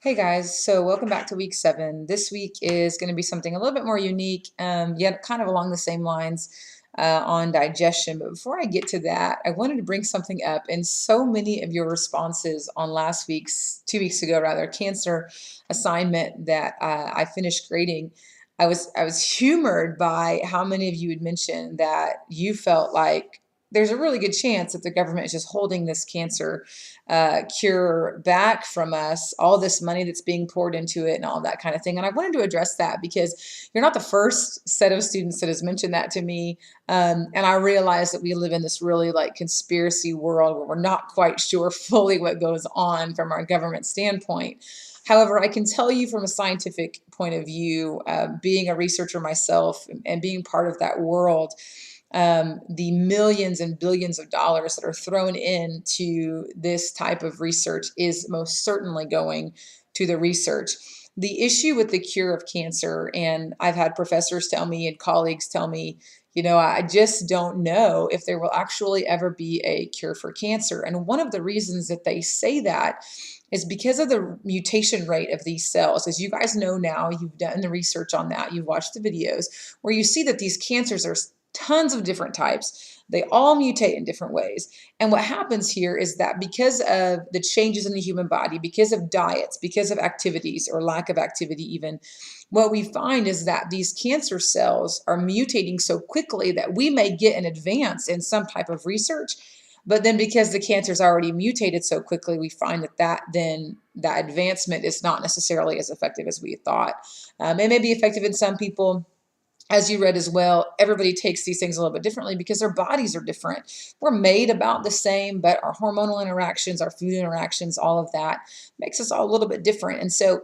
Hey guys, so welcome back to week 7. This week is going to be something a little bit more unique, yet kind of along the same lines on digestion. But before I get to that, I wanted to bring something up. And so many of your responses on last week's, 2 weeks ago rather, cancer assignment that I finished grading, I was humored by how many of you had mentioned that you felt like there's a really good chance that the government is just holding this cancer cure back from us, all this money that's being poured into it and all that kind of thing. And I wanted to address that because you're not the first set of students that has mentioned that to me. And I realize that we live in this really like conspiracy world where we're not quite sure fully what goes on from our government standpoint. However, I can tell you from a scientific point of view, being a researcher myself and being part of that world, the millions and billions of dollars that are thrown into this type of research is most certainly going to the research. The issue with the cure of cancer, and I've had professors tell me and colleagues tell me, I just don't know if there will actually ever be a cure for cancer. And one of the reasons that they say that is because of the mutation rate of these cells. As you guys know now, you've done the research on that, you've watched the videos where you see that these cancers are tons of different types. They all mutate in different ways. And what happens here is that because of the changes in the human body, because of diets, because of activities or lack of activity even, what we find is that these cancer cells are mutating so quickly that we may get an advance in some type of research. But then because the cancer's already mutated so quickly, we find that advancement is not necessarily as effective as we thought. It may be effective in some people. As you read as well, everybody takes these things a little bit differently because their bodies are different. We're made about the same, but our hormonal interactions, our food interactions, all of that makes us all a little bit different. And so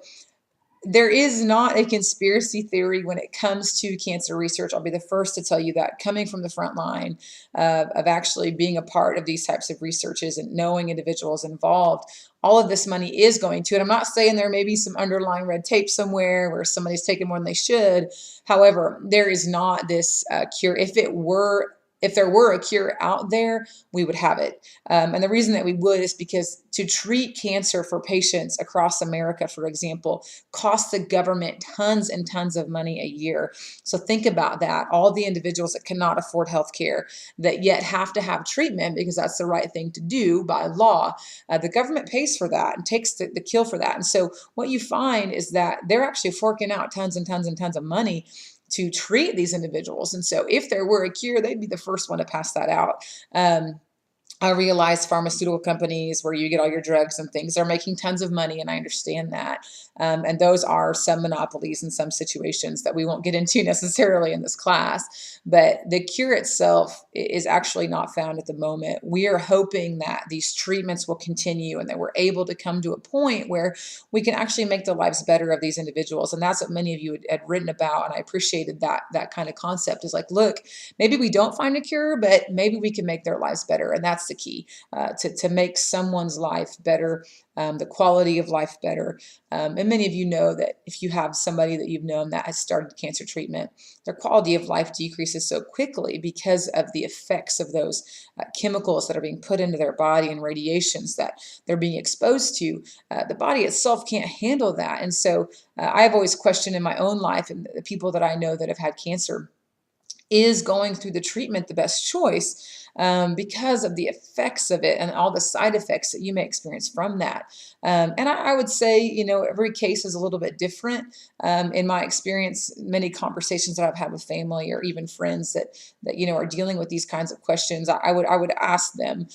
there is not a conspiracy theory when it comes to cancer research. I'll be the first to tell you that, coming from the front line of actually being a part of these types of researches and knowing individuals involved. All of this money is going to it. I'm not saying there may be some underlying red tape somewhere where somebody's taking more than they should. However, there is not this cure. If there were a cure out there, we would have it. And the reason that we would is because to treat cancer for patients across America, for example, costs the government tons and tons of money a year. So think about that. All the individuals that cannot afford health care that yet have to have treatment because that's the right thing to do by law, the government pays for that and takes the kill for that. And so what you find is that they're actually forking out tons and tons and tons of money to treat these individuals. And so if there were a cure, they'd be the first one to pass that out. I realize pharmaceutical companies where you get all your drugs and things are making tons of money, and I understand that. And those are some monopolies in some situations that we won't get into necessarily in this class. But the cure itself is actually not found at the moment. We are hoping that these treatments will continue and that we're able to come to a point where we can actually make the lives better of these individuals. And that's what many of you had written about. And I appreciated that kind of concept is like, look, maybe we don't find a cure, but maybe we can make their lives better. And that's the key, to make someone's life better, the quality of life better. And many of you know that if you have somebody that you've known that has started cancer treatment, their quality of life decreases so quickly because of the effects of those chemicals that are being put into their body and radiations that they're being exposed to. The body itself can't handle that. And so I've always questioned in my own life and the people that I know that have had cancer, is going through the treatment the best choice, because of the effects of it and all the side effects that you may experience from that. And I would say, every case is a little bit different. In my experience, many conversations that I've had with family or even friends that are dealing with these kinds of questions, I would ask them,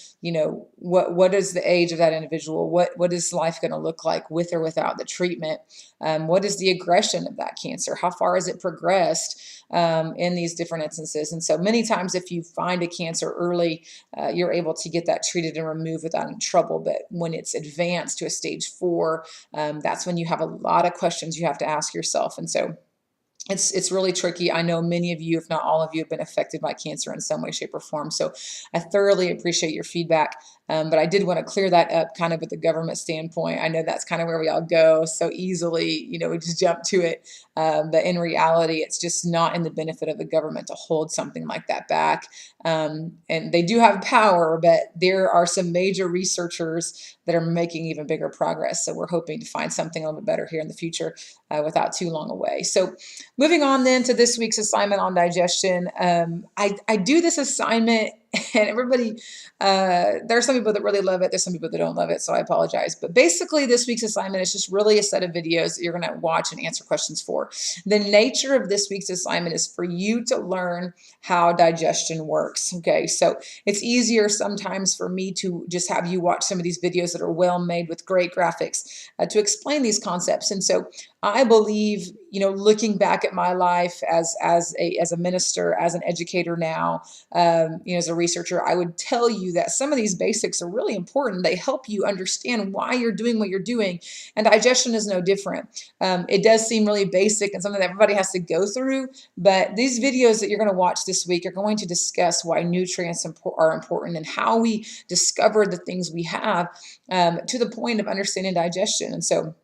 what is the age of that individual? What is life going to look like with or without the treatment? What is the aggression of that cancer? How far has it progressed? In these different instances. And so many times if you find a cancer early, you're able to get that treated and removed without any trouble. But when it's advanced to a stage 4, that's when you have a lot of questions you have to ask yourself. And so it's really tricky. I know many of you, if not all of you, have been affected by cancer in some way, shape, or form. So I thoroughly appreciate your feedback. But I did want to clear that up kind of with the government standpoint. I know that's kind of where we all go so easily, we just jump to it. But in reality, it's just not in the benefit of the government to hold something like that back. And they do have power, but there are some major researchers that are making even bigger progress. So we're hoping to find something a little bit better here in the future without too long away. So moving on then to this week's assignment on digestion. I do this assignment and everybody, there are some people that really love it. There's some people that don't love it, so I apologize. But basically, this week's assignment is just really a set of videos that you're going to watch and answer questions for. The nature of this week's assignment is for you to learn how digestion works. Okay, so it's easier sometimes for me to just have you watch some of these videos that are well made with great graphics to explain these concepts. And so I believe, looking back at my life as a minister, as an educator now, as a researcher, I would tell you that some of these basics are really important. They help you understand why you're doing what you're doing, and digestion is no different. It does seem really basic and something that everybody has to go through, but these videos that you're going to watch this week are going to discuss why nutrients are important and how we discover the things we have to the point of understanding digestion. And so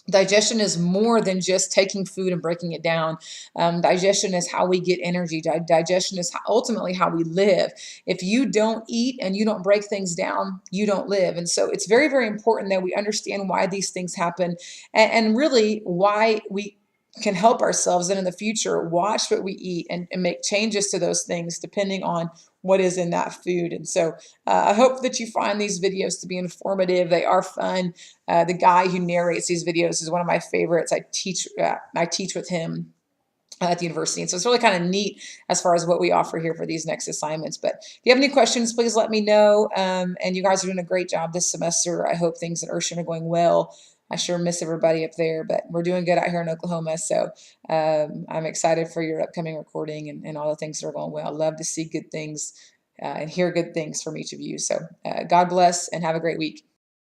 digestion is more than just taking food and breaking it down. Digestion is how we get energy. Digestion is ultimately how we live. If you don't eat and you don't break things down, you don't live. And so it's very, very important that we understand why these things happen and really why we can help ourselves and in the future watch what we eat and make changes to those things depending on what is in that food. And so I hope that you find these videos to be informative. They are fun. The guy who narrates these videos is one of my favorites. I teach with him at the university. And so it's really kind of neat as far as what we offer here for these next assignments. But if you have any questions, please let me know. And you guys are doing a great job this semester. I hope things at Urshan are going well. I sure miss everybody up there, but we're doing good out here in Oklahoma. So I'm excited for your upcoming recording and all the things that are going well. I love to see good things and hear good things from each of you. So God bless and have a great week.